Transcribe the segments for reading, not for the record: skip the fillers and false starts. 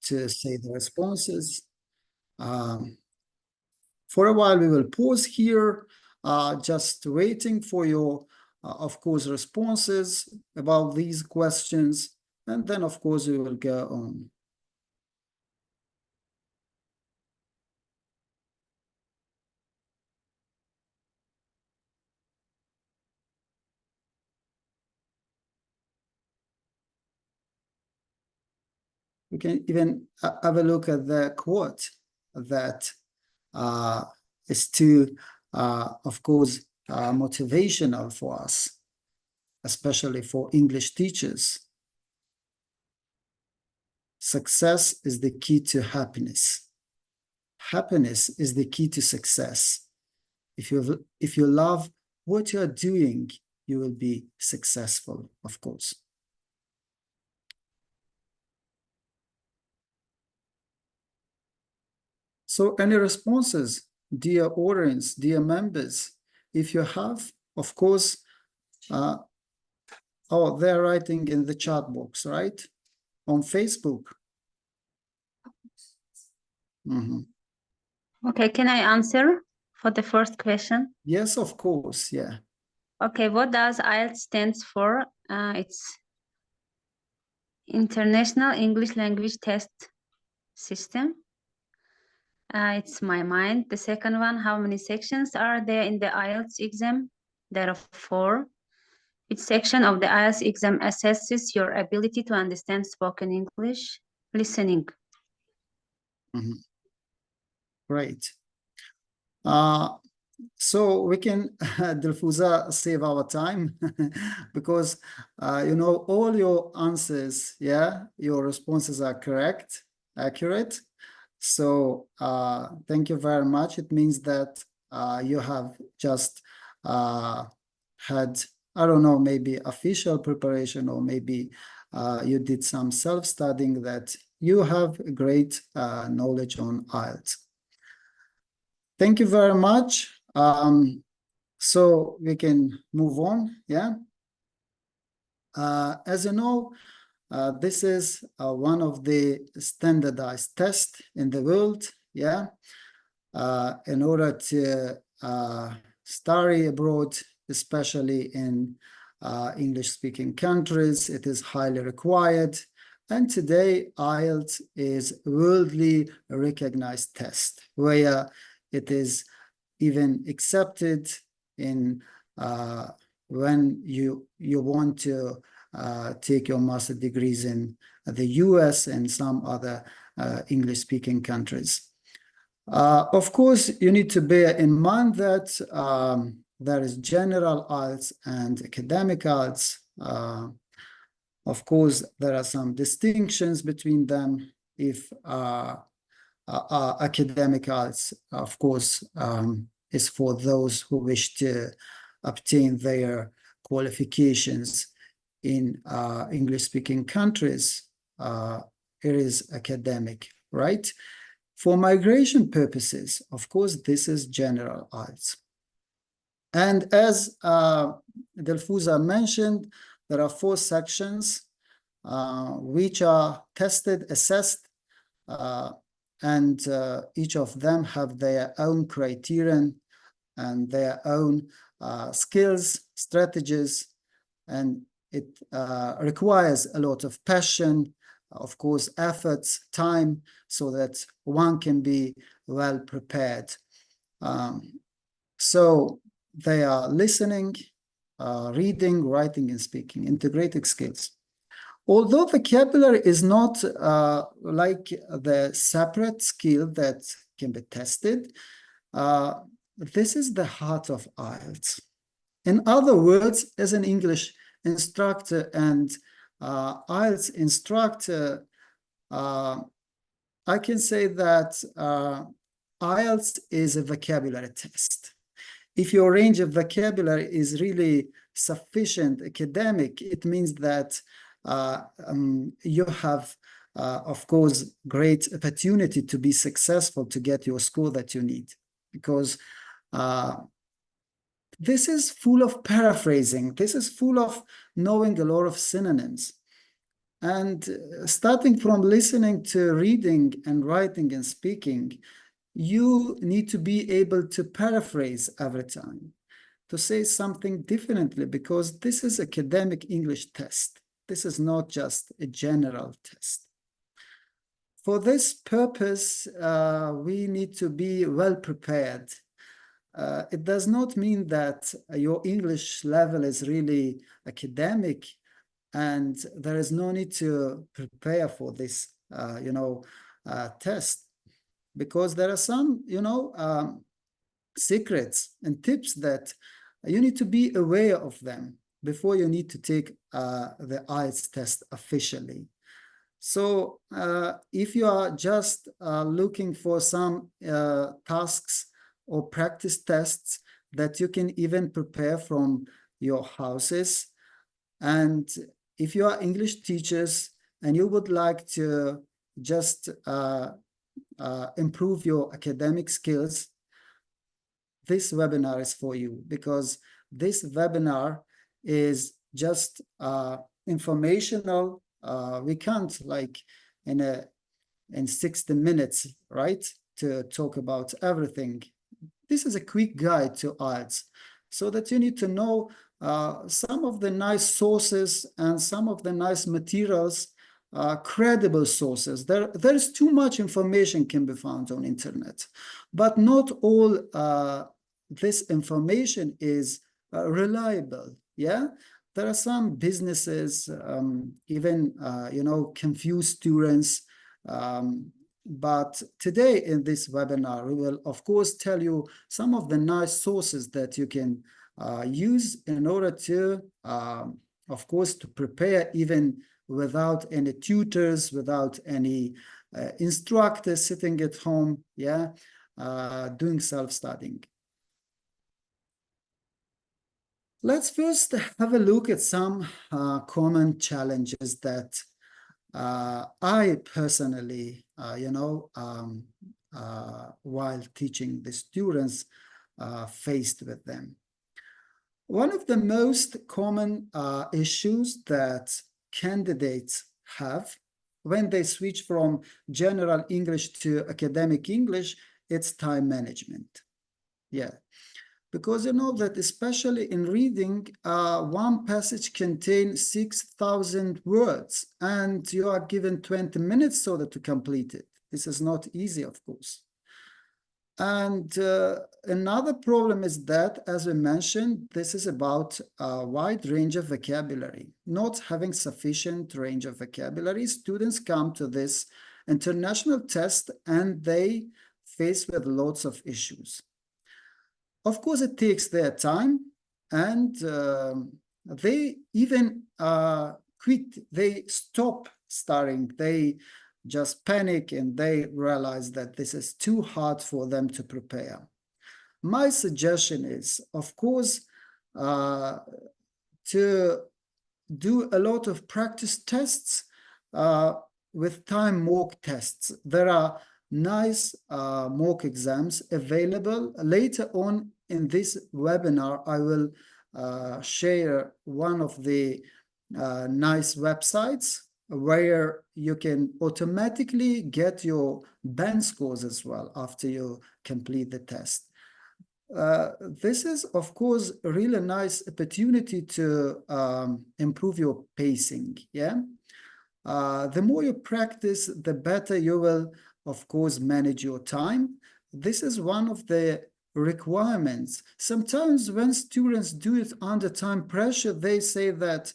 to say the responses. For a while, we will pause here, just waiting for your, of course, responses about these questions. And then, of course, we will go on. We can even have a look at the quote that is too, of course, motivational for us, especially for English teachers. Success is the key to happiness. Happiness is the key to success. If you love what you are doing, you will be successful, of course. So any responses, dear audience, dear members, if you have, of course, oh, they're writing in the chat box, right? On Facebook. Okay, can I answer for the first question? Yes, of course, yeah. Okay, what does IELTS stands for? It's International English Language Test System. It's my mind. The second one, how many sections are there in the IELTS exam? There are 4. Each section of the IELTS exam assesses your ability to understand spoken English. Listening. Great. So we can, Dilfuza, save our time because, you know, all your answers, yeah, your responses are correct, accurate. So thank you very much. It means that you have just had, I don't know, maybe official preparation, or maybe you did some self-studying, that you have great knowledge on IELTS. Thank you very much. So we can move on, yeah. As you know, this is one of the standardized tests in the world, yeah. In order to study abroad, especially in English-speaking countries, it is highly required. And today, IELTS is a worldly recognized test, where it is even accepted in when you want to take your master degrees in the US and some other English-speaking countries. Of course, you need to bear in mind that there is general IELTS and academic IELTS. Of course, there are some distinctions between them. If academic IELTS, of course, is for those who wish to obtain their qualifications in English-speaking countries. It is academic, right? For migration purposes, of course, this is general IELTS. And as Dilfuza mentioned, there are 4 sections which are tested, assessed, and each of them have their own criterion and their own skills, strategies, and it requires a lot of passion, of course, efforts, time, so that one can be well prepared. So they are listening, reading, writing, and speaking, integrated skills. Although vocabulary is not like the separate skill that can be tested, this is the heart of IELTS. In other words, as an English instructor and IELTS instructor, I can say that IELTS is a vocabulary test. If your range of vocabulary is really sufficient, academic, it means that you have, of course, great opportunity to be successful, to get your score that you need, because this is full of paraphrasing. This is full of knowing a lot of synonyms. And starting from listening to reading and writing and speaking, you need to be able to paraphrase every time, to say something differently, because this is academic English test. This is not just a general test. For this purpose, we need to be well prepared. It does not mean that your English level is really academic and there is no need to prepare for this, test, because there are some, secrets and tips that you need to be aware of them before you need to take the IELTS test officially. So if you are just looking for some tasks or practice tests that you can even prepare from your houses, and if you are English teachers and you would like to just improve your academic skills, this webinar is for you, because this webinar is just informational. We can't, like, in 60 minutes, right, to talk about everything. This is a quick guide to IELTS, so that you need to know some of the nice sources and some of the nice materials, credible sources. There's too much information can be found on internet, but not all this information is reliable. Yeah, there are some businesses, even confuse students. But today in this webinar, we will of course tell you some of the nice sources that you can use in order to, of course, to prepare even without any tutors, without any instructors sitting at home, yeah, doing self-studying. Let's first have a look at some common challenges that I personally, while teaching the students, faced with them. One of the most common issues that candidates have when they switch from general English to academic English, it's time management. Yeah, because you know that especially in reading, one passage contains 6,000 words and you are given 20 minutes so that to complete it. This is not easy, of course. And another problem is that, as we mentioned, this is about a wide range of vocabulary. Not having sufficient range of vocabulary, students come to this international test and they face with lots of issues. Of course, it takes their time, and they even quit. They stop studying. They just panic and they realize that this is too hard for them to prepare. My suggestion is, of course, to do a lot of practice tests with time mock tests. There are nice mock exams available. Later on in this webinar, I will share one of the nice websites where you can automatically get your band scores as well after you complete the test. This is, of course, a really nice opportunity to improve your pacing. Yeah, the more you practice, the better you will, of course, manage your time. This is one of the requirements. Sometimes when students do it under time pressure, they say that,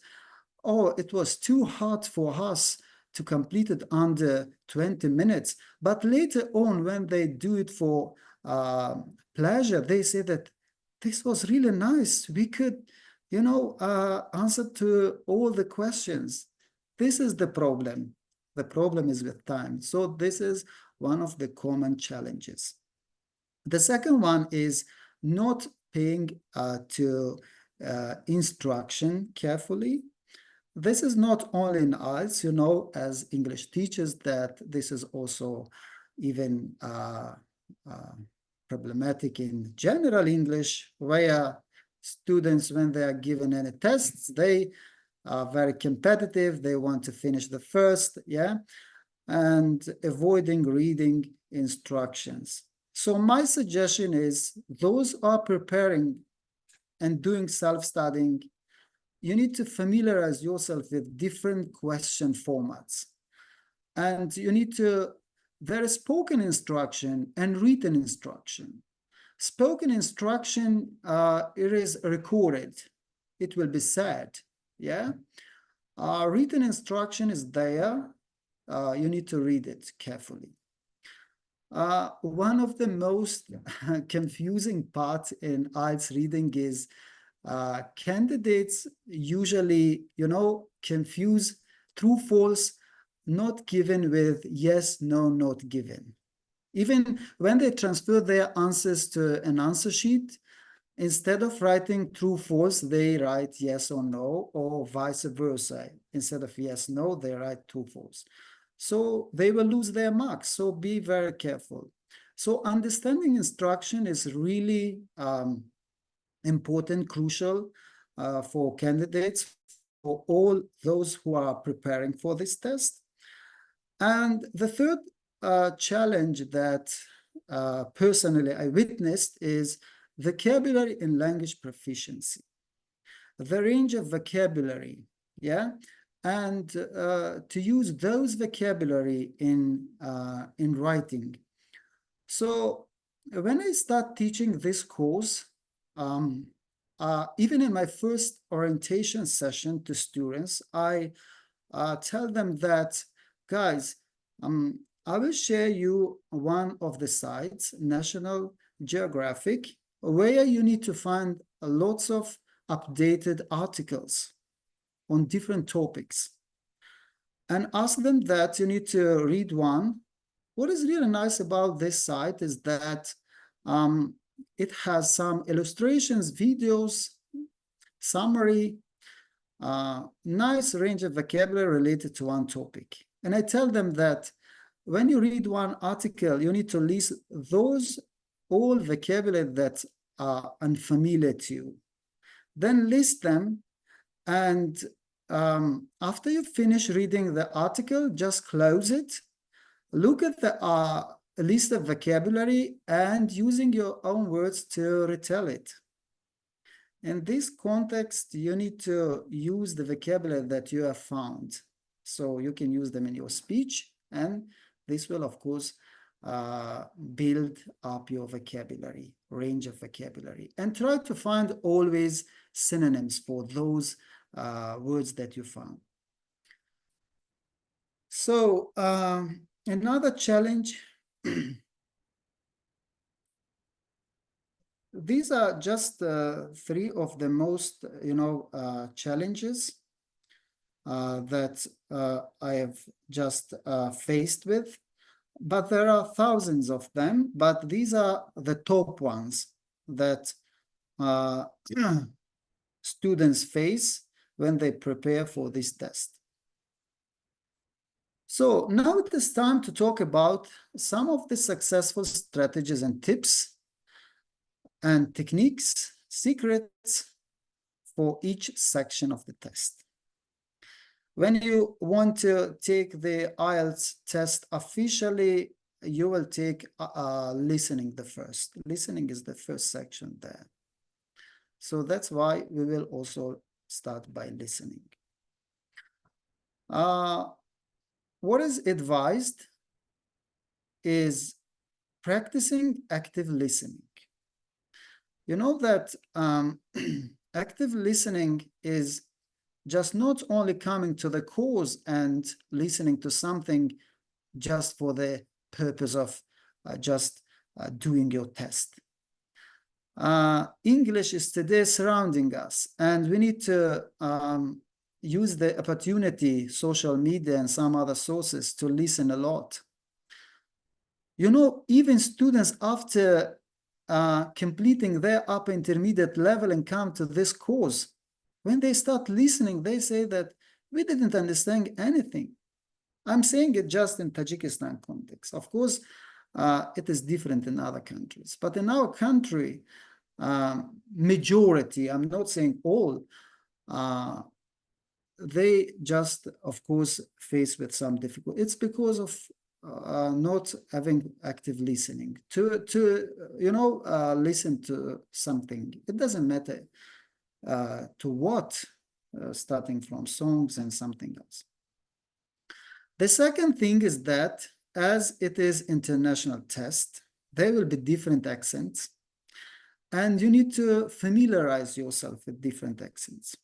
oh, it was too hard for us to complete it under 20 minutes. But later on, when they do it for pleasure, they say that this was really nice. We could, answer to all the questions. This is the problem. The problem is with time. So this is one of the common challenges. The second one is not paying to instruction carefully. This is not only in IELTS, as English teachers, that this is also even problematic in general English, where students, when they are given any tests, they are very competitive. They want to finish the first, yeah, and avoiding reading instructions. So my suggestion is those who are preparing and doing self-studying, you need to familiarize yourself with different question formats. And you need to, there is spoken instruction and written instruction. Spoken instruction, it is recorded. It will be said, yeah? Written instruction is there. You need to read it carefully. One of the most confusing parts in IELTS reading is candidates usually, confuse true, false, not given with yes, no, not given. Even when they transfer their answers to an answer sheet, instead of writing true, false, they write yes or no, or vice versa. Instead of yes, no, they write true, false. So they will lose their marks. So be very careful. So understanding instruction is really important, crucial for candidates, for all those who are preparing for this test. And the third challenge that personally I witnessed is vocabulary and language proficiency. The range of vocabulary, yeah, and to use those vocabulary in writing. So when I start teaching this course, even in my first orientation session to students, I tell them that, guys, I will share you one of the sites, National Geographic, where you need to find lots of updated articles on different topics. And ask them that you need to read one. What is really nice about this site is that it has some illustrations, videos, summary, nice range of vocabulary related to one topic. And I tell them that when you read one article, you need to list those all vocabulary that are unfamiliar to you. Then list them, and after you finish reading the article, just close it. Look at the list of vocabulary and using your own words to retell it. In this context, you need to use the vocabulary that you have found. So you can use them in your speech, and this will, of course, build up your vocabulary, range of vocabulary. And try to find always synonyms for those words that you found. So another challenge, these are just three of the most, challenges that I have just faced with, but there are thousands of them, but these are the top ones that students face when they prepare for this test. So now it is time to talk about some of the successful strategies and tips and techniques, secrets for each section of the test. When you want to take the IELTS test officially, you will take listening the first. Listening is the first section there. So that's why we will also start by listening. What is advised is practicing active listening. You know that active listening is just not only coming to the course and listening to something just for the purpose of doing your test. English is today surrounding us, and we need to use the opportunity, social media and some other sources, to listen a lot. You know, even students after completing their upper intermediate level and come to this course, when they start listening, they say that we didn't understand anything. I'm saying it just in Tajikistan context. Of course, it is different in other countries, but in our country, majority, I'm not saying all, they just, of course, face with some difficulty. It's because of not having active listening. To listen to something. It doesn't matter to what, starting from songs and something else. The second thing is that as it is international test, there will be different accents, and you need to familiarize yourself with different accents.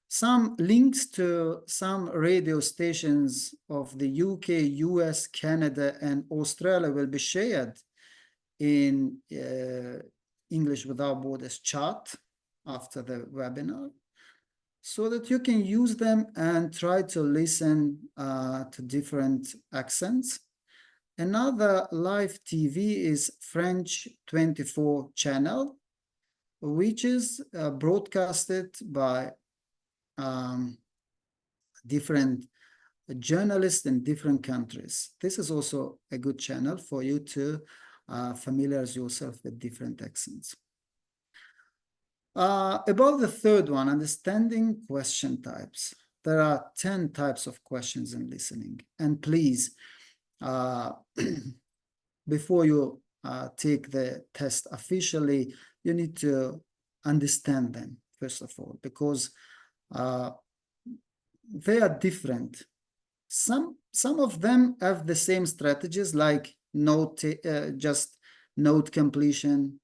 Some links to some radio stations of the UK, US, Canada, and Australia will be shared in English Without Borders chat after the webinar, so that you can use them and try to listen to different accents. Another live TV is French 24 channel, which is broadcasted by different journalists in different countries. This is also a good channel for you to familiarize yourself with different accents. About the third one, understanding question types. There are 10 types of questions in listening. And please, before you take the test officially, you need to understand them, first of all, because they are different. Some of them have the same strategies, like just note completion,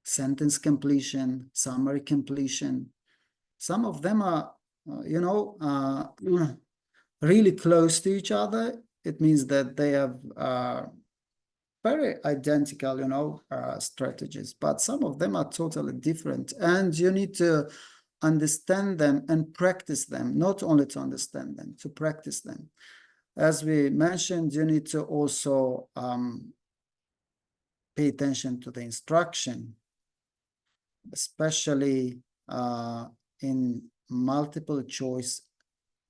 sentence completion, summary completion. Some of them are, really close to each other. It means that they have very identical, strategies, but some of them are totally different, and you need to understand them and practice them, not only to understand them, to practice them. As we mentioned, you need to also pay attention to the instruction, especially in multiple choice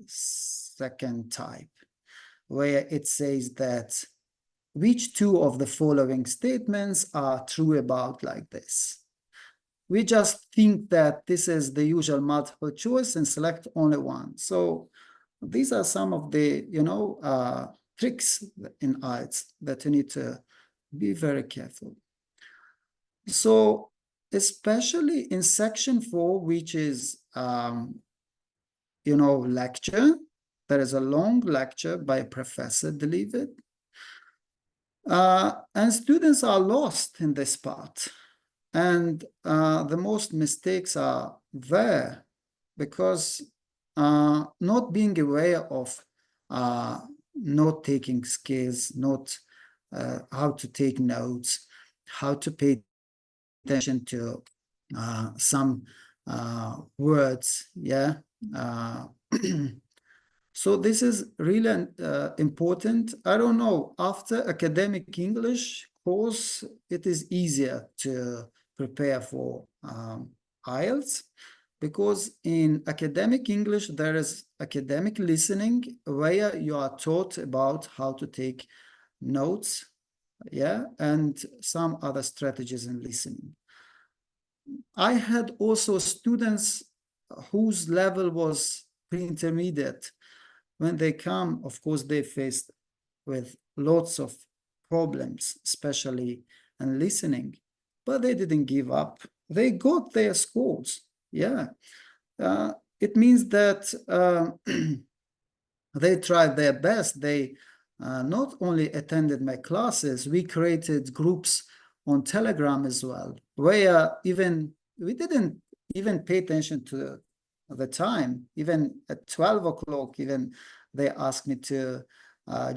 second type, where it says that which two of the following statements are true about like this. We just think that this is the usual multiple choice and select only one. So these are some of the, tricks in IELTS that you need to be very careful. So especially in section 4, which is, lecture, there is a long lecture by a professor delivered. And students are lost in this part. And the most mistakes are there because not being aware of note-taking skills, not how to take notes, how to pay attention to some words, yeah. So this is really important. I don't know, after academic English course, it is easier to prepare for IELTS, because in academic English, there is academic listening where you are taught about how to take notes, yeah, and some other strategies in listening. I had also students whose level was pre-intermediate. When they come, of course, they faced with lots of problems, especially in listening, but they didn't give up. They got their scores, yeah. It means that they tried their best. They not only attended my classes, we created groups on Telegram as well, where we didn't even pay attention to the time. Even at 12 o'clock, even they asked me to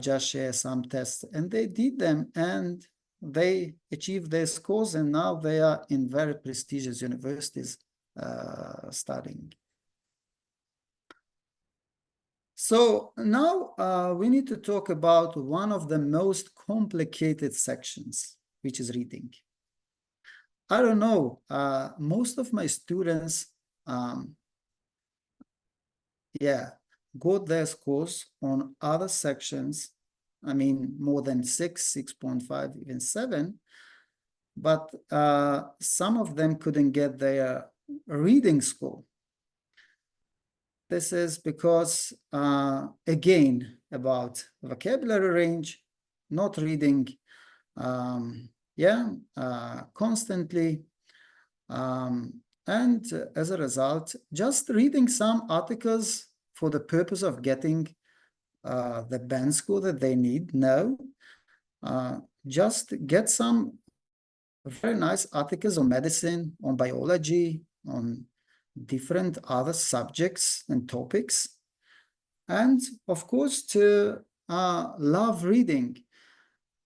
just share some tests, and they did them, and they achieved their scores, and now they are in very prestigious universities studying. So now we need to talk about one of the most complicated sections, which is reading. I don't know, most of my students, got their scores on other sections. I mean, more than 6, 6.5, even 7. But some of them couldn't get their reading score. This is because, again, about vocabulary range, not reading, constantly. And as a result, just reading some articles for the purpose of getting the band score that they need. No, just get some very nice articles on medicine, on biology, on different other subjects and topics. And of course, to love reading.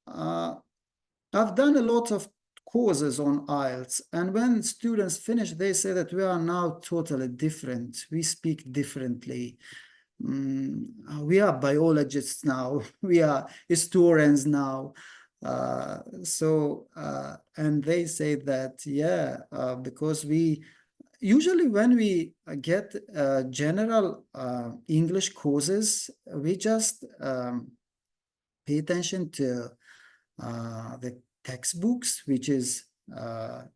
I've done a lot of courses on IELTS, and when students finish, they say that we are now totally different. We speak differently. We are biologists now. We are historians now. And they say that, because usually when we get general English courses, we just pay attention to the textbooks, which is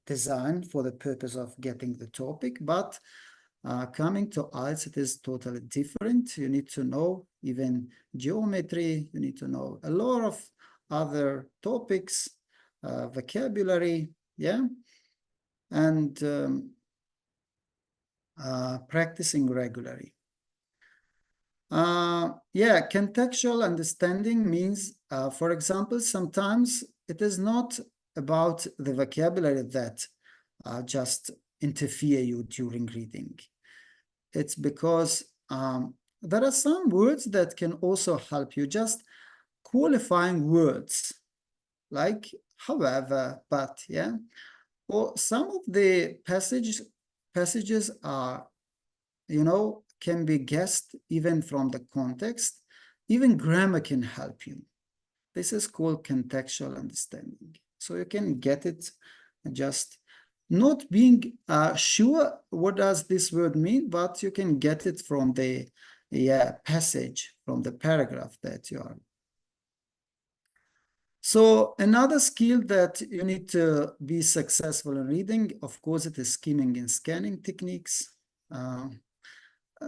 designed for the purpose of getting the topic. But coming to IELTS, it is totally different. You need to know even geometry. You need to know a lot of other topics, vocabulary, and practicing regularly. Contextual understanding means, for example, sometimes it is not about the vocabulary that just interfere you during reading. It's because there are some words that can also help you, just qualifying words, like however, but, or some of the passages are, can be guessed even from the context. Even grammar can help you. This is called contextual understanding. So you can get it just not being sure what does this word mean, but you can get it from the passage, from the paragraph that you are. So another skill that you need to be successful in reading, of course, it is skimming and scanning techniques.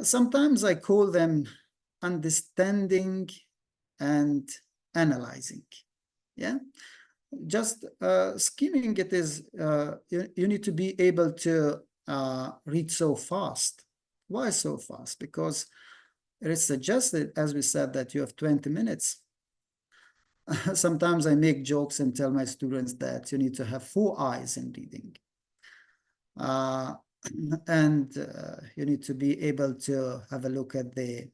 Sometimes I call them understanding and analyzing. Just skimming, it is you need to be able to read so fast. Why so fast? Because it is suggested, as we said, that you have 20 minutes. Sometimes I make jokes and tell my students that you need to have 4 eyes in reading. And you need to be able to have a look at the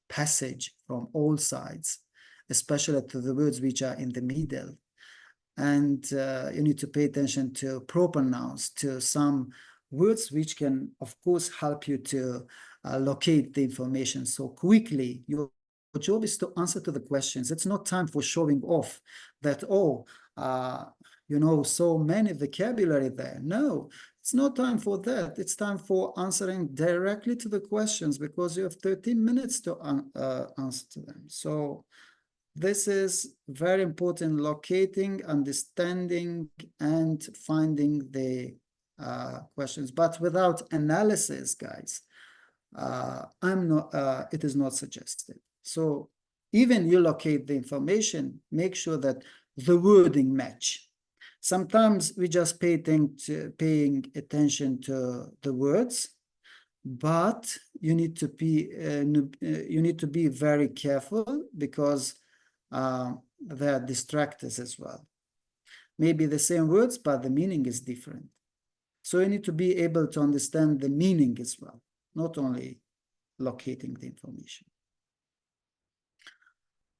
passage from all sides, especially to the words which are in the middle. And you need to pay attention to proper nouns, to some words which can, of course, help you to locate the information so quickly. Your job is to answer to the questions. It's not time for showing off that, so many vocabulary there. No, it's not time for that. It's time for answering directly to the questions, because you have 13 minutes to answer to them. So this is very important: locating, understanding, and finding the questions. But without analysis, guys, it is not suggested. So even you locate the information, make sure that the wording match. Sometimes we just paying attention to the words, but you need to be very careful, because there are distractors as well. Maybe the same words, but the meaning is different. So you need to be able to understand the meaning as well, not only locating the information.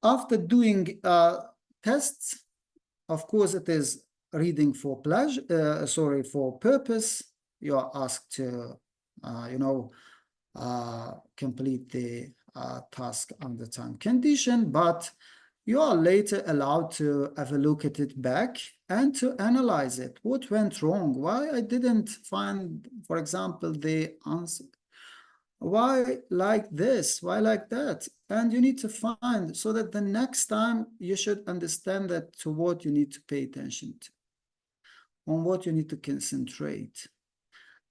After doing tests, of course, it is reading for pleasure, for purpose. You are asked to, complete the task under time condition, but you are later allowed to have a look at it back and to analyze it. What went wrong? Why I didn't find, for example, the answer? Why like this? Why like that? And you need to find, so that the next time you should understand that to what you need to pay attention to, on what you need to concentrate.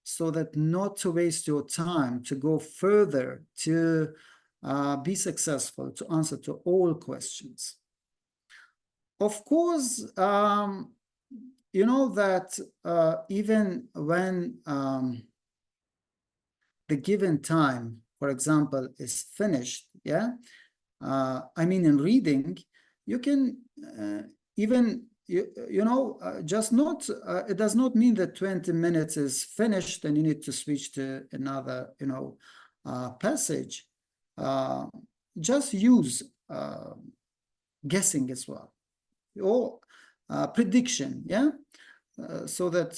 so that not to waste your time, to go further, to be successful, to answer to all questions. Of course, you know that even when the given time, for example, is finished, yeah, I mean, in reading, you can even, you know, just not, it does not mean that 20 minutes is finished and you need to switch to another, you know, passage. Just use guessing as well, or prediction, yeah? So that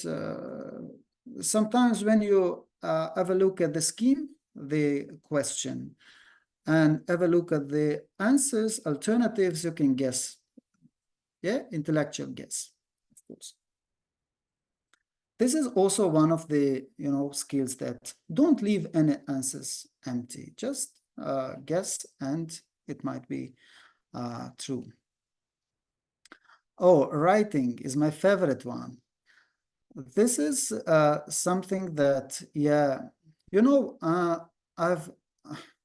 sometimes when you have a look at the scheme, the question, and have a look at the answers, alternatives, you can guess. Yeah, intellectual guess, of course. This is also one of the, you know, skills that don't leave any answers empty. Just guess, and it might be true. Oh, writing is my favorite one. This is something that, yeah, you know, I've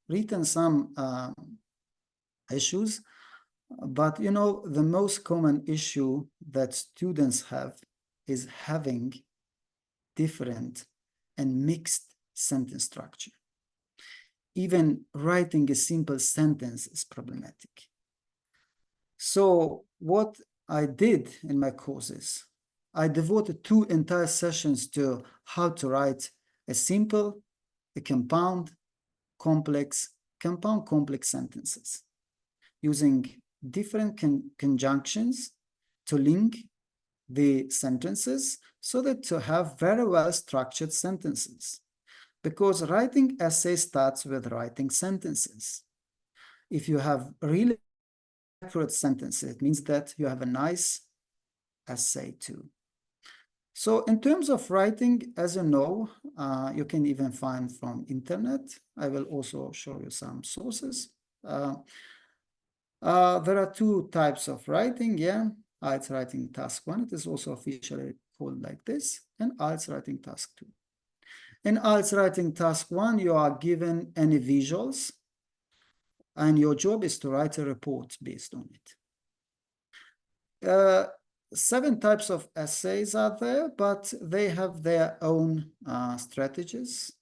written some issues, but you know, the most common issue that students have is having different and mixed sentence structure. Even writing a simple sentence is problematic. So what I did in my courses, I devoted 2 entire sessions to how to write a simple, a compound, complex sentences, using different conjunctions to link the sentences so that to have very well structured sentences. Because writing essay starts with writing sentences. If you have really accurate sentences, it means that you have a nice essay too. So in terms of writing, as you know, you can even find from internet. I will also show you some sources. There are 2 types of writing, yeah. IELTS writing task 1, it is also officially called like this, and IELTS writing task 2. In IELTS writing task 1, you are given any visuals, and your job is to write a report based on it. 7 types of essays are there, but they have their own strategies,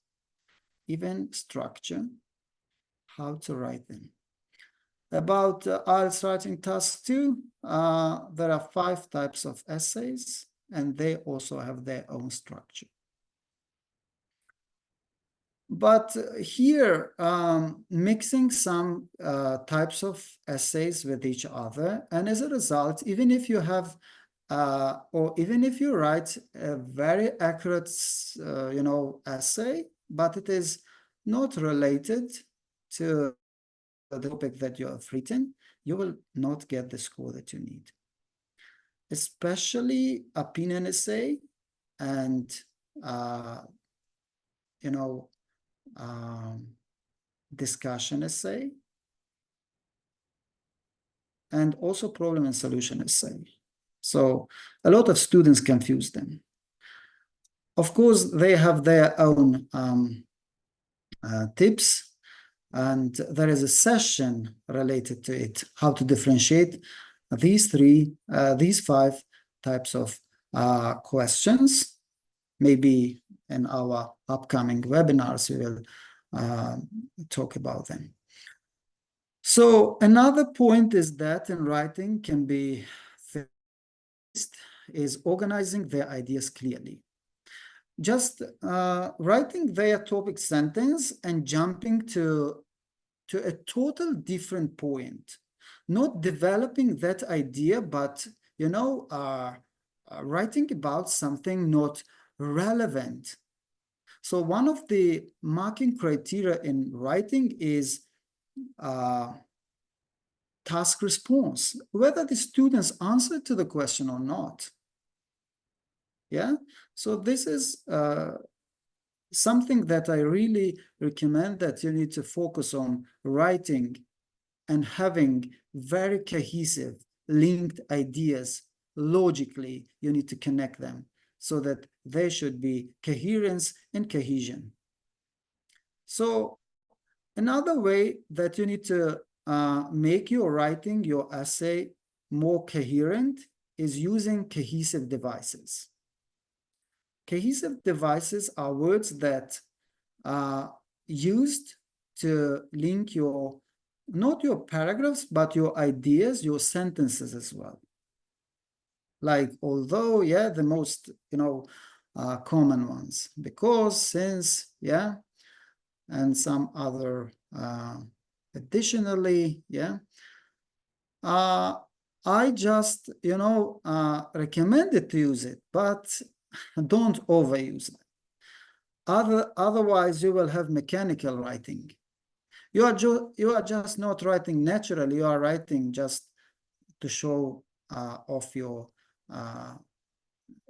even structure, how to write them. About IELTS writing task 2, there are 5 types of essays, and they also have their own structure. But here, mixing some types of essays with each other, and as a result, even if you have, or even if you write a very accurate, you know, essay, but it is not related to the topic that you have written, you will not get the score that you need. Especially opinion essay and, you know, discussion essay, and also problem and solution essay. So a lot of students confuse them. Of course, they have their own tips, and there is a session related to it, how to differentiate these 5 types of questions. Maybe in our upcoming webinars, we will talk about them. So another point is that in writing can be is organizing their ideas clearly. Just writing their topic sentence and jumping to a total different point, not developing that idea, but, you know, writing about something not relevant. So one of the marking criteria in writing is task response, whether the students answer to the question or not. Yeah, so this is something that I really recommend, that you need to focus on writing and having very cohesive, linked ideas. Logically, you need to connect them so that there should be coherence and cohesion. So another way that you need to make your writing, your essay, more coherent is using cohesive devices. Cohesive devices are words that are used to link your, not your paragraphs, but your ideas, your sentences as well. Like, although, yeah, the most, common ones, because, since, yeah, and some other additionally, yeah. I just, recommended to use it, but don't overuse it. Otherwise, you will have mechanical writing. You are just not writing naturally. You are writing just to show off your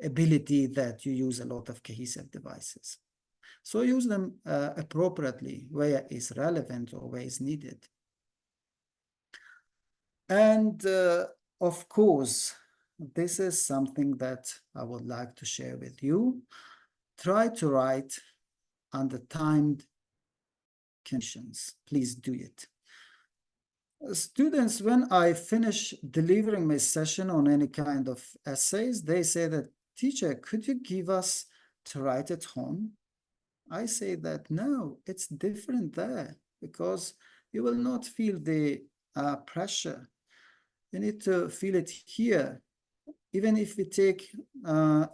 ability that you use a lot of cohesive devices. So use them appropriately where is relevant or where is needed. And of course, this is something that I would like to share with you. Try to write under timed conditions. Please do it. Students, when I finish delivering my session on any kind of essays, they say that, teacher, could you give us to write at home? I say that, no, it's different there, because you will not feel the pressure. You need to feel it here, even if we take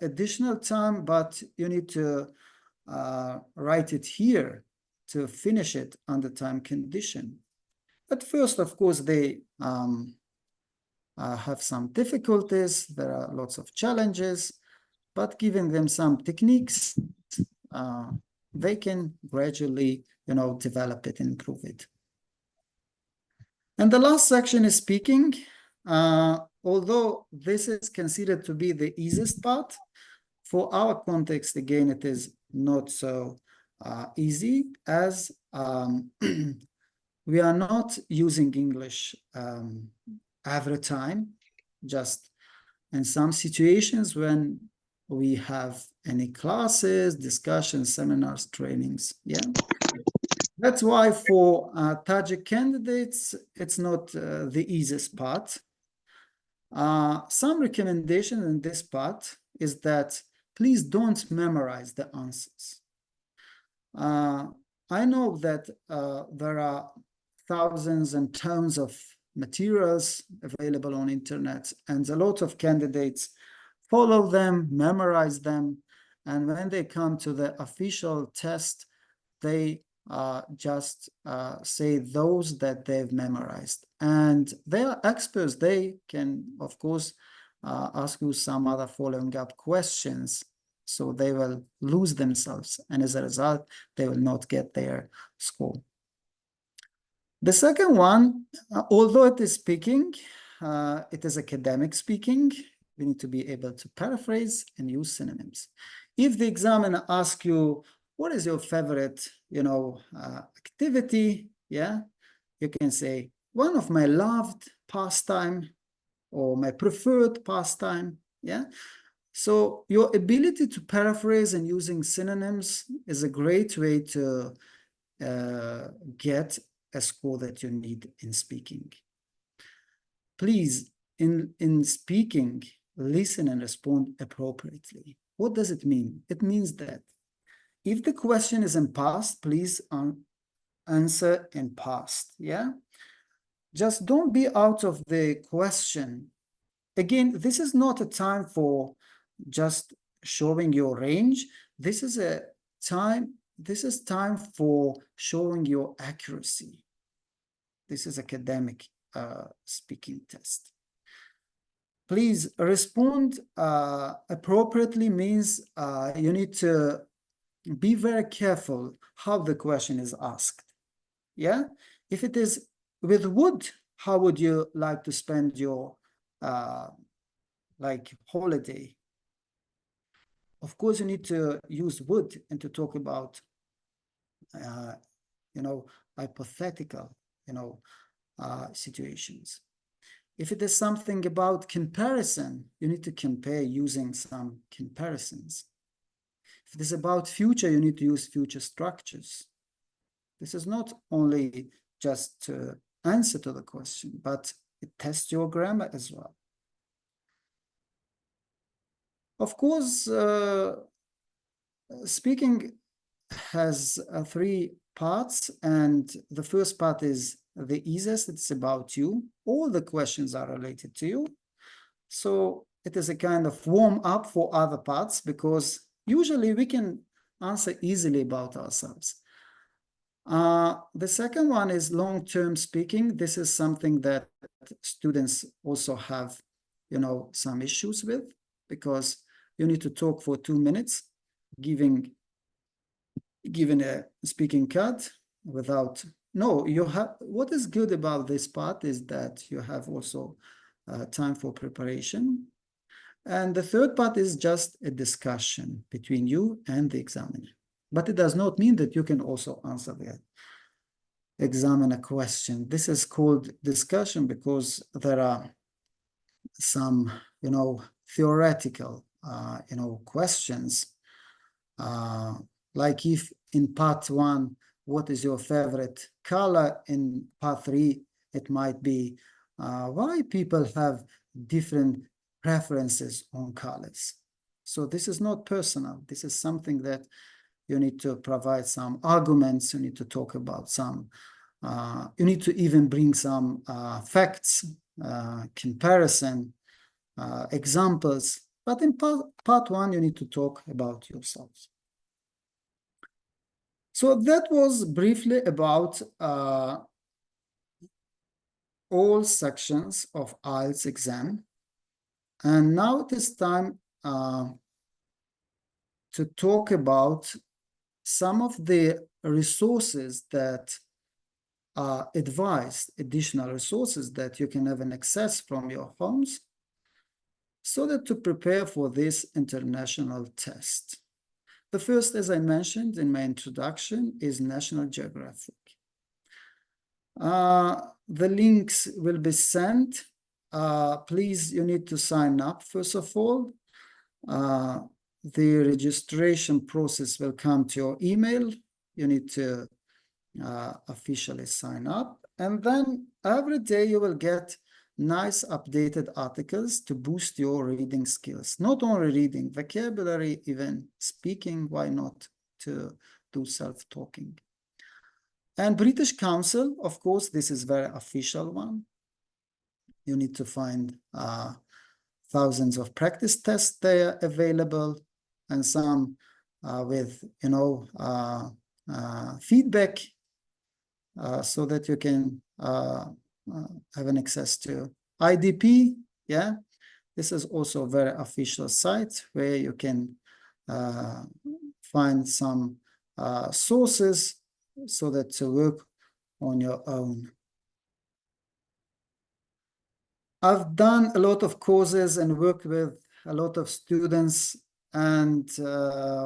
additional time, but you need to write it here to finish it under time condition. At first, of course, they have some difficulties. There are lots of challenges, but giving them some techniques, they can gradually, develop it and improve it. And the last section is speaking. Although this is considered to be the easiest part, for our context, again, it is not so easy, as we are not using English every time, just in some situations when we have any classes, discussions, seminars, trainings, yeah. That's why for Tajik candidates, it's not the easiest part. Some recommendation in this part is that please don't memorize the answers. I know that there are thousands and tons of materials available on internet, and a lot of candidates follow them, memorize them, and when they come to the official test, they just say those that they've memorized. And they are experts. They can, of course, ask you some other following up questions. So they will lose themselves. And as a result, they will not get their score. The second one, although it is speaking, it is academic speaking. We need to be able to paraphrase and use synonyms. If the examiner asks you, what is your favorite, activity? Yeah, you can say, one of my loved pastime or my preferred pastime. Yeah. So your ability to paraphrase and using synonyms is a great way to get a score that you need in speaking. Please, in speaking, listen and respond appropriately. What does it mean? It means that if the question is in past, please answer in past, yeah? Just don't be out of the question. Again, this is not a time for just showing your range. This is time for showing your accuracy. This is academic speaking test. Please respond appropriately means you need to be very careful how the question is asked. Yeah, if it is with wood, how would you like to spend your holiday? Of course, you need to use wood and to talk about hypothetical situations. If it is something about comparison, you need to compare using some comparisons. If it is about future, you need to use future structures. This is not only just to answer to the question, but it tests your grammar as well. Of course, speaking has 3 parts, and the first part is the easiest. It's about you. All the questions are related to you. So it is a kind of warm up for other parts, because usually we can answer easily about ourselves. The second one is long-term speaking. This is something that students also have, some issues with, because you need to talk for 2 minutes, given a speaking card without. No, you have. What is good about this part is that you have also time for preparation. And the third part is just a discussion between you and the examiner. But it does not mean that you can also answer the examiner question. This is called discussion because there are some, theoretical, questions. Like if in part 1, what is your favorite color? In part 3, it might be why people have different preferences on colors. So this is not personal. This is something that you need to provide some arguments. You need to talk about some, you need to even bring some facts, comparison, examples. But in part 1, you need to talk about yourselves. So that was briefly about all sections of IELTS exam. And now it is time to talk about some of the resources that are advised, additional resources that you can have an access from your homes, so that to prepare for this international test. The first, as I mentioned in my introduction, is National Geographic. The links will be sent. Please, you need to sign up, first of all. The registration process will come to your email. You need to officially sign up. And then every day you will get nice updated articles to boost your reading skills. Not only reading, vocabulary, even speaking, why not, to do self-talking. And British Council, of course, this is very official one. You need to find thousands of practice tests there available, and some with, feedback, so that you can have an access to IDP. Yeah, this is also a very official site where you can find some sources so that to work on your own. I've done a lot of courses and worked with a lot of students, and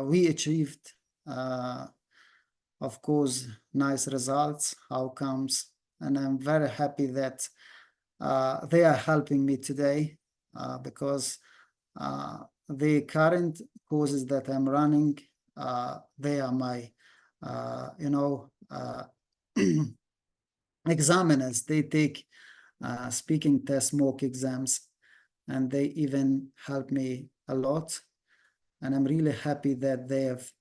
we achieved, of course, nice results, outcomes, and I'm very happy that they are helping me today, because the current courses that I'm running, they are my, examiners. They take speaking test mock exams, and they even help me a lot. And I'm really happy that they have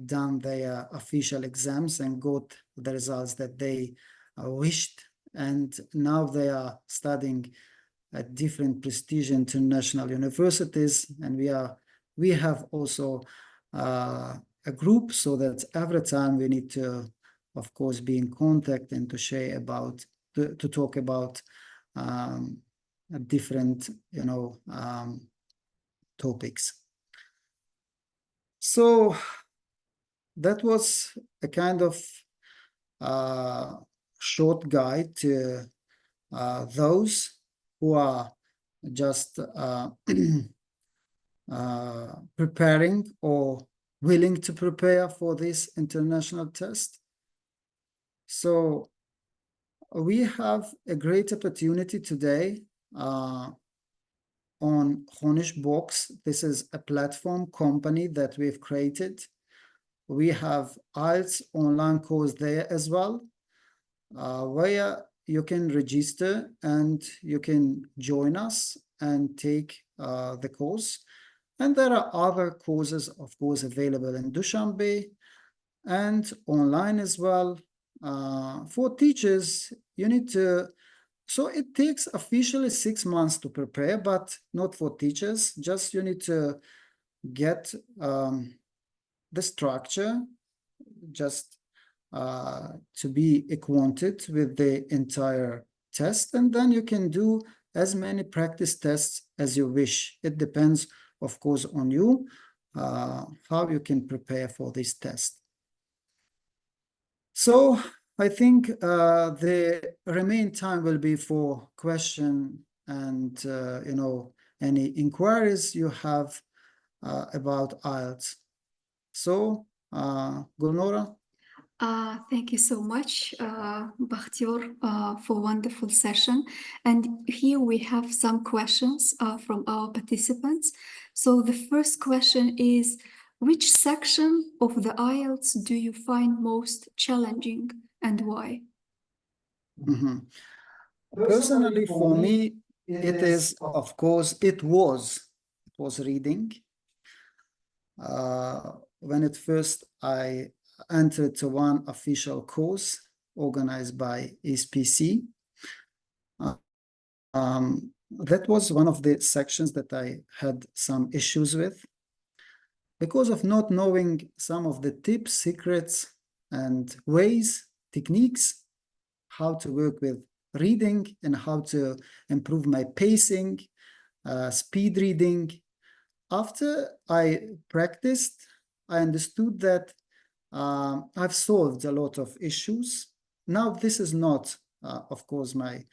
done their official exams and got the results that they wished. And now they are studying at different prestigious international universities. And we have also a group, so that every time we need to, of course, be in contact and to share about, to talk about different, topics. So that was a kind of short guide to those who are just preparing or willing to prepare for this international test. So we have a great opportunity today on Honishbox. This is a platform company that we've created. We have IELTS online course there as well, where you can register and you can join us and take the course. And there are other courses, of course, available in Dushanbe and online as well. For teachers, you need to, so it takes officially 6 months to prepare, but not for teachers. Just you need to get the structure, just to be acquainted with the entire test, and then you can do as many practice tests as you wish. It depends, of course, on you, how you can prepare for this test. So I think the remaining time will be for question and you know, any inquiries you have about IELTS. So Gulnora. Thank you so much, Bakhtiyor, for wonderful session. And here we have some questions from our participants. So the first question is, which section of the IELTS do you find most challenging and why? Personally, for me, it is, of course, it was reading. When at first I entered to one official course organized by SPC, that was one of the sections that I had some issues with because of not knowing some of the tips, secrets, and ways, techniques, how to work with reading and how to improve my pacing, speed reading. After I practiced, I understood that I've solved a lot of issues. Now, this is not, of course, my,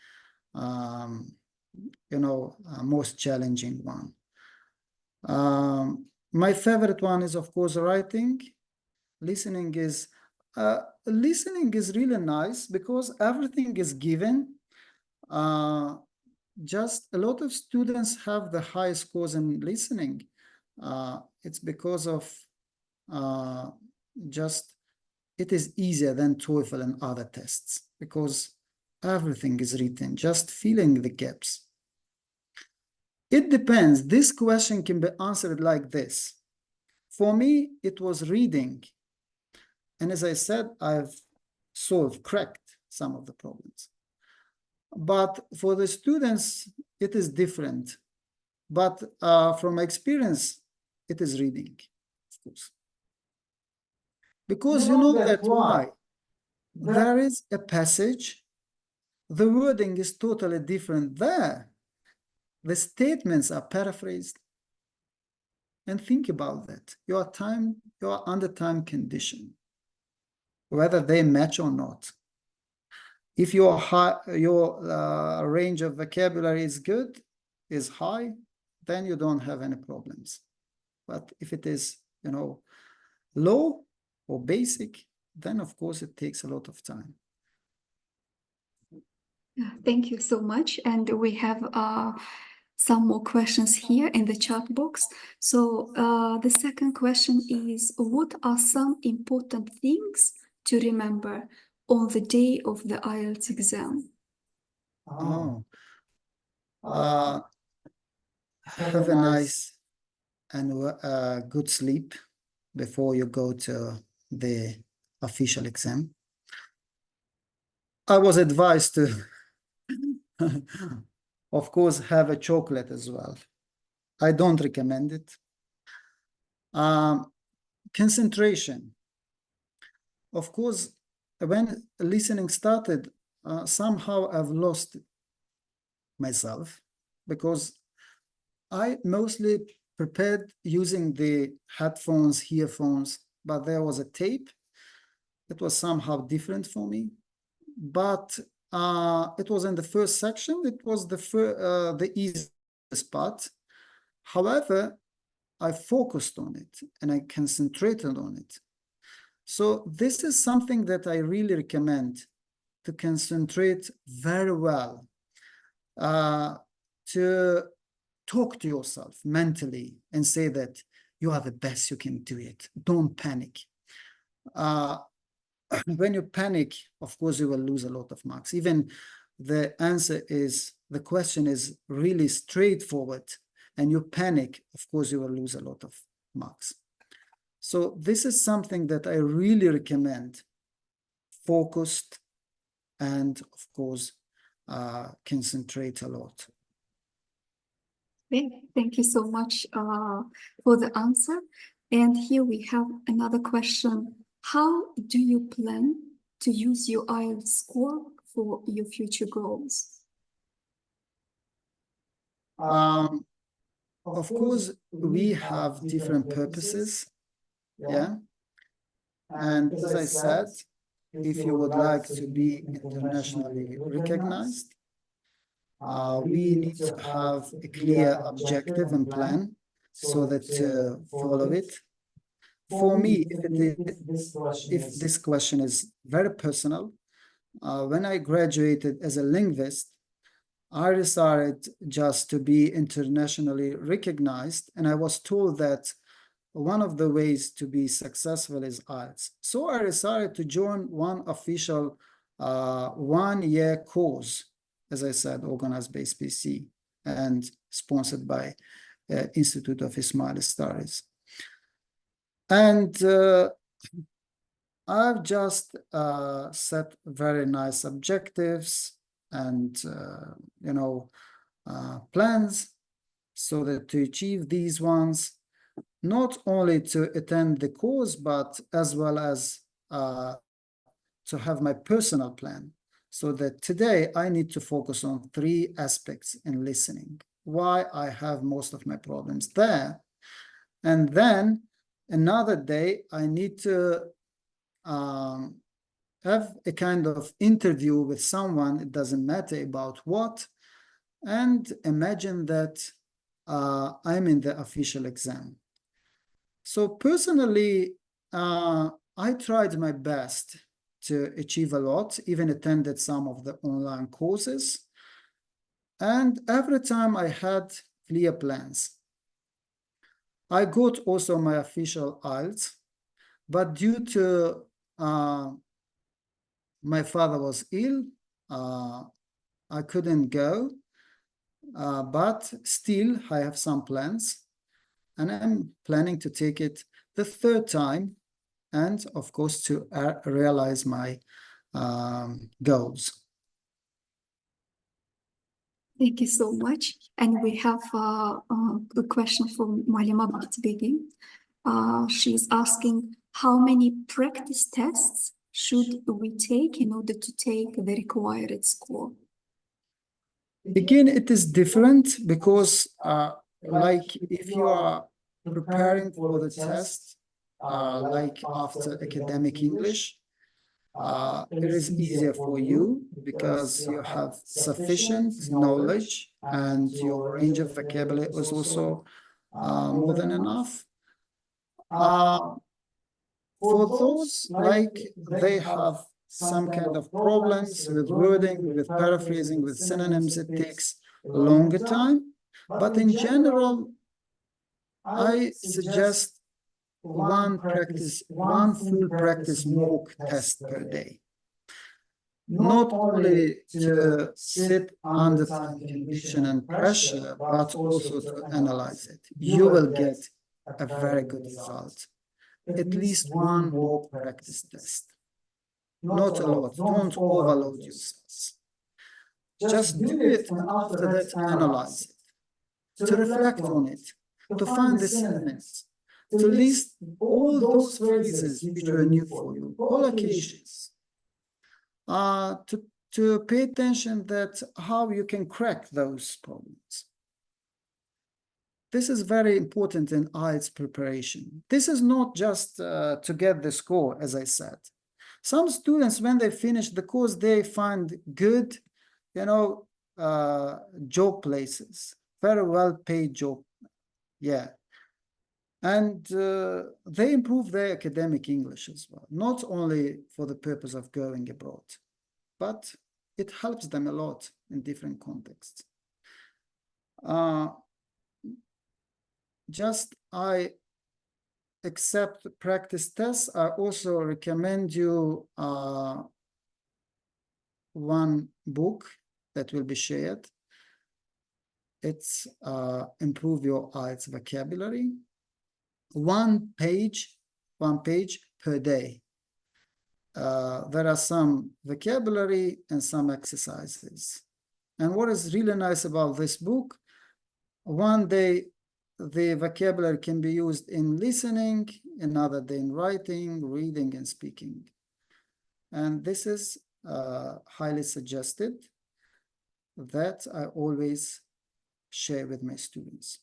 most challenging one. My favorite one is, of course, writing. Listening is really nice because everything is given. Just a lot of students have the high scores in listening. It's because of just it is easier than TOEFL and other tests because everything is written, just filling the gaps. It depends. This question can be answered like this. For me, it was reading. And as I said, I've cracked some of the problems. But for the students, it is different. But from my experience, it is reading, of course. Because you know that why? There is a passage, the wording is totally different there. The statements are paraphrased. And think about that. You are under time condition, whether they match or not. If your range of vocabulary is good, is high, then you don't have any problems. But if it is, low or basic, then of course it takes a lot of time. Thank you so much. And we have some more questions here in the chat box. So the second question is, what are some important things to remember on the day of the IELTS exam? Have a nice and good sleep before you go to the official exam. I was advised to, of course, have a chocolate as well. I don't recommend it. Concentration. Of course, when listening started, somehow I've lost myself because I mostly prepared using the headphones, earphones, but there was a tape. It was somehow different for me. But it was in the first section. It was the easiest part. However, I focused on it and I concentrated on it. So this is something that I really recommend, to concentrate very well, to talk to yourself mentally and say that you are the best, you can do it. Don't panic. When you panic, of course, you will lose a lot of marks. Even the question is really straightforward, and you panic, of course, you will lose a lot of marks. So this is something that I really recommend. Focused and, of course, concentrate a lot. Thank you so much for the answer. And here we have another question. How do you plan to use your IELTS score for your future goals? Of course, we have different purposes, yeah. And as I said, if you would like to be internationally recognized, we need to have a clear objective and plan so that follow it. For me, if this question is very personal, when I graduated as a linguist, I decided just to be internationally recognized, and I was told that one of the ways to be successful is IELTS. So I decided to join one official 1-year course, as I said, organized by SPC and sponsored by Institute of Ismaili Studies. And I've just set very nice objectives and plans so that to achieve these ones, not only to attend the course, but as well as to have my personal plan, so that today I need to focus on 3 aspects in listening, why I have most of my problems there. And then another day I need to have a kind of interview with someone, it doesn't matter about what, and imagine that I'm in the official exam. So personally, I tried my best to achieve a lot, even attended some of the online courses. And every time I had clear plans. I got also my official IELTS, but due to my father was ill, I couldn't go, but still I have some plans, and I'm planning to take it the 3rd time, and of course to realize my goals. Thank you so much. And we have a question from Malima Bakhtiyor. She's asking, how many practice tests should we take in order to take the required score? Again, it is different because like if you are preparing for the test, like after academic English, it is easier for you because you have sufficient knowledge and your range of vocabulary is also more than enough. For those, like they have some kind of problems with wording, with paraphrasing, with synonyms, it takes a longer time. But in general, I suggest one full practice mock test per day. Not only to sit under time condition and pressure, but also to analyze it. You will get a very good result. At least one mock practice test. Not a lot. Don't overload yourselves. Just do it, and after that, analyze it. To reflect on it. To find the synonyms. To list all those phrases which were new for you, all occasions. To pay attention that how you can crack those problems. This is very important in IELTS preparation. This is not just to get the score, as I said. Some students, when they finish the course, they find good, job places, very well-paid job, yeah. And they improve their academic English as well, not only for the purpose of going abroad, but it helps them a lot in different contexts. I accept practice tests, I also recommend you one book that will be shared. It's Improve Your IELTS Vocabulary. One page per day. There are some vocabulary and some exercises. And what is really nice about this book, one day the vocabulary can be used in listening, another day in writing, reading, and speaking. And this is highly suggested that I always share with my students.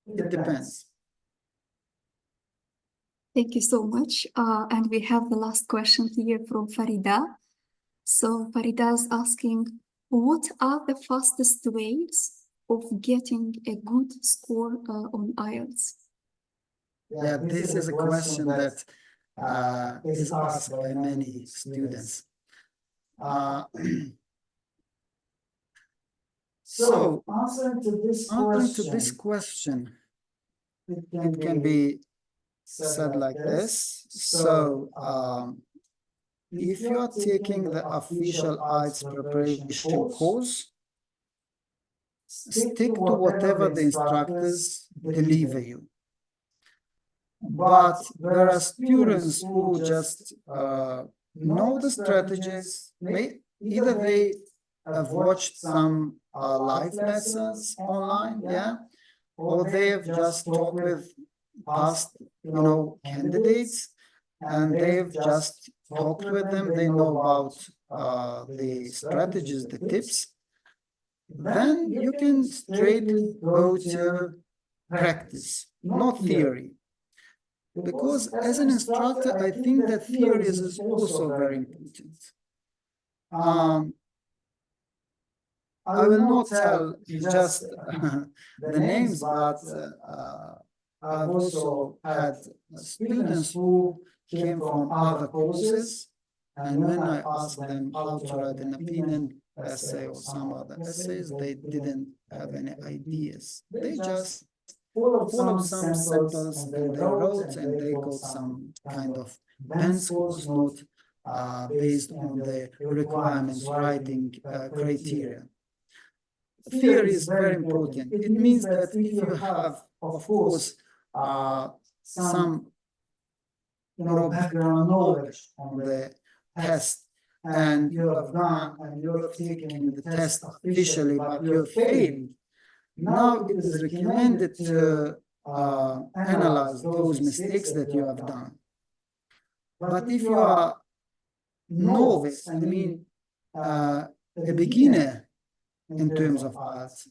It depends. Thank you so much. And we have the last question here from Farida. So Farida is asking, what are the fastest ways of getting a good score on IELTS? Yeah, this is a question that is asked by many students. So, answering to this question, it can be said like this. So, if you are taking the official IELTS preparation course, stick to whatever the instructors deliver you. But there are students who just know the strategies. Either they have watched some live lessons online, yeah, or they have just talked with past, candidates, and they've just talked with them. They know about the strategies, the tips. Then you can straightly go to practice, not theory. Because as an instructor, I think that theory is also very important. I will not tell just the names, but I've also had students who came from other courses, and when I asked them how to write an opinion essay or some other essays, they didn't have any ideas. They just followed some samples and they wrote, and they got some kind of band scores note based on the requirements, writing criteria. Theory is very important. It means that if you have, of course, some background knowledge on the test, and you have gone and you're taking the test officially, but you failed, now it is recommended to analyze those mistakes that you have done. But if you are novice, I mean a beginner in terms of IELTS,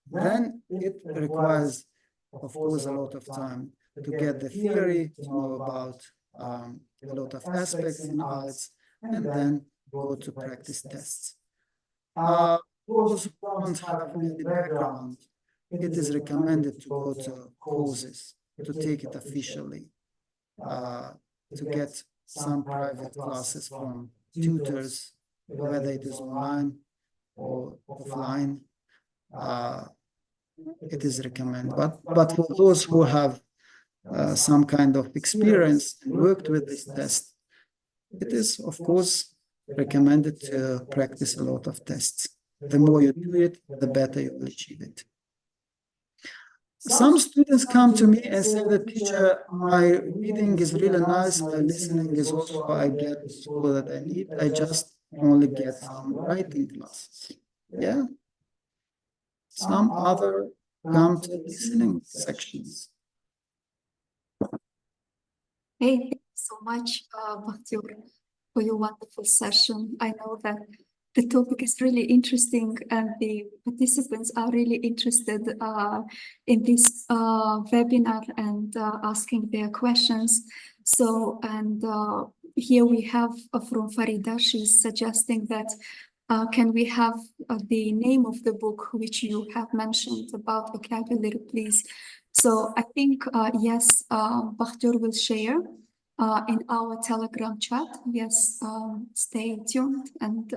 then it requires, of course, a lot of time to get the theory, to know about a lot of aspects in IELTS, and then go to practice tests. Those who don't have any background, it is recommended to go to courses, to take it officially, to get some private classes from tutors, whether it is online or offline. It is recommended. But for those who have some kind of experience and worked with this test, it is, of course, recommended to practice a lot of tests. The more you do it, the better you will achieve it. Some students come to me and say that, teacher, my reading is really nice, my listening is also, I get the score that I need, I just only get some writing classes. Yeah. Some other come to listening sections. Hey, thank you so much, Bakhtiyor, for your wonderful session. I know that the topic is really interesting and the participants are really interested in this webinar and asking their questions. So, and here we have from Farida, she's suggesting that can we have the name of the book which you have mentioned about vocabulary, please? So I think, yes, Bakhtiyor will share in our Telegram chat. Yes, stay tuned and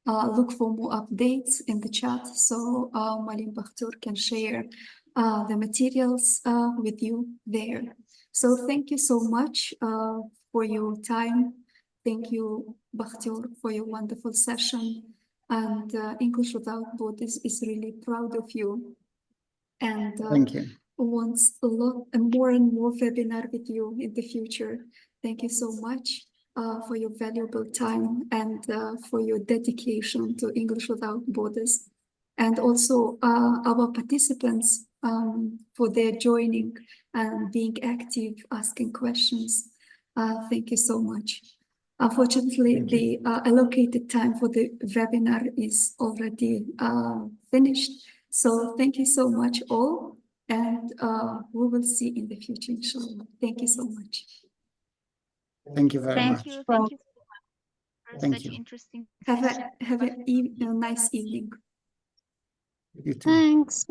look for more updates in the chat. So Malim Bakhtiyor can share the materials with you there. So thank you so much for your time. Thank you, Bakhtiyor, for your wonderful session. And English Without Borders is really proud of you. And Thank you. wants a lot and more webinar with you in the future. Thank you so much for your valuable time and for your dedication to English Without Borders. And also our participants for their joining and being active, asking questions. Thank you so much. Unfortunately, Thank you. the allocated time for the webinar is already finished. So thank you so much all, and we will see in the future, inshallah. Thank you so much. Thank you very Thank much. you. Thank you so much for Thank such you. interesting Have session. a nice evening. You too. Thanks.